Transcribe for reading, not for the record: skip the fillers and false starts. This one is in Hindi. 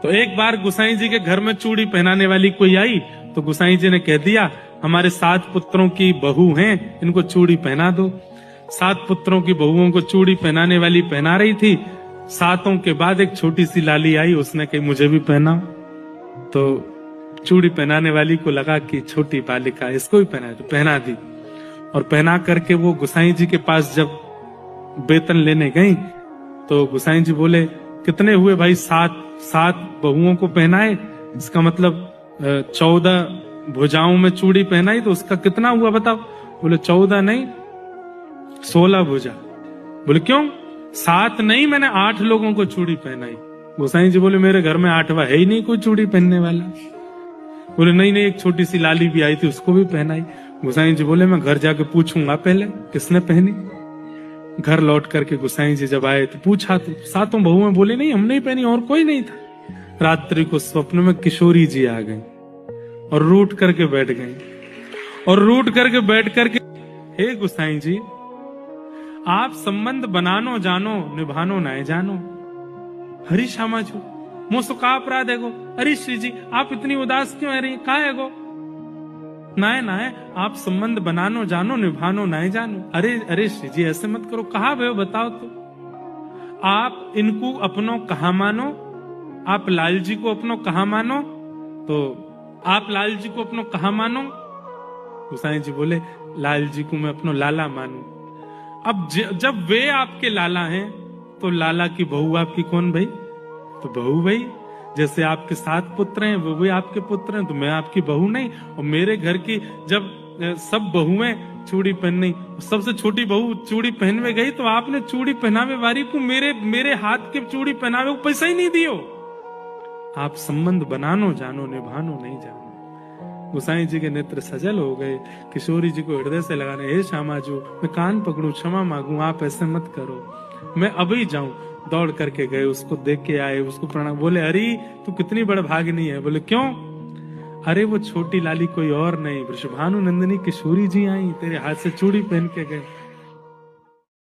तो एक बार गोसाई जी के घर में चूड़ी पहनाने वाली कोई आई, तो गोसाई जी ने कह दिया हमारे 7 पुत्रों की बहू हैं, इनको चूड़ी पहना दो। 7 पुत्रों की बहुओं को चूड़ी पहनाने वाली पहना रही थी। 7 के बाद एक छोटी सी लाली आई, उसने कही मुझे भी पहनाओ। तो चूड़ी पहनाने वाली को लगा कि छोटी बालिका इसको भी पहना, तो पहना दी। और पहना करके वो गोसाई जी के पास जब वेतन लेने गई, तो गोसाई जी बोले कितने हुए भाई? 7 बहुओं को पहनाए, इसका मतलब 14 भुजाओं में चूड़ी पहनाई, तो उसका कितना हुआ बताओ? बोले 14 नहीं 16 भुजा। बोले क्यों? 7 नहीं, मैंने 8 लोगों को चूड़ी पहनाई। गोसाई जी बोले मेरे घर में 8वां है ही नहीं कोई चूड़ी पहनने वाला। बोले नहीं नहीं, एक छोटी सी लाली भी आई थी, उसको भी पहनाई। गोसाई जी बोले मैं घर जाके पूछूंगा पहले किसने पहनी। घर लौट करके गोसाई जी जब आए तो पूछा, तो 7 बहुएं बोले नहीं हमने ही पहनी, और कोई नहीं था। रात्रि को स्वप्न में किशोरी जी आ गई और रूठ करके बैठ गई। और रूठ करके बैठ करके, हे गोसाई जी आप संबंध बनानो जानो निभानो नाय जानो। हरी श्यामा जी मोसो का अपराध है गो? अरे श्री जी आप इतनी उदास क्यों है रही, कहा है गो? नाय नाय आप संबंध बनानो जानो निभानो नाय जानो। अरे अरे श्री जी ऐसे मत करो, कहा भय बताओ तो। आप इनको अपनो कहा मानो? आप लाल जी को अपनो कहा मानो? तो आप लाल जी को अपनो कहा मानो? गोसाई जी बोले लाल जी को मैं अपनो लाला मानू। अब जब वे आपके लाला हैं तो लाला की बहू आपकी कौन भाई? तो बहू भाई, जैसे आपके 7 पुत्र हैं वो भी आपके पुत्र हैं, तो मैं आपकी बहू नहीं? और मेरे घर की जब सब बहुएं चूड़ी पहननी, सबसे छोटी बहू चूड़ी पहनवे गई, तो आपने चूड़ी पहनावे वाली को मेरे हाथ के चूड़ी पहनावे को पैसा ही नहीं दियो। आप संबंध बनानो जानो निभानो नहीं जानो। गोसाई जी के नेत्र सजल हो गए, किशोरी जी को हृदय से लगाने, हे श्यामा जी मैं कान पकड़ू क्षमा मांगू, आप ऐसे मत करो, मैं अभी जाऊं। दौड़ करके गए, उसको देख के आए, उसको प्रणाम। बोले अरे तू कितनी बड़ भागनी है। बोले क्यों? अरे वो छोटी लाली कोई और नहीं, वृषभानु नंदिनी किशोरी जी आई, तेरे हाथ से चूड़ी पहन के गए।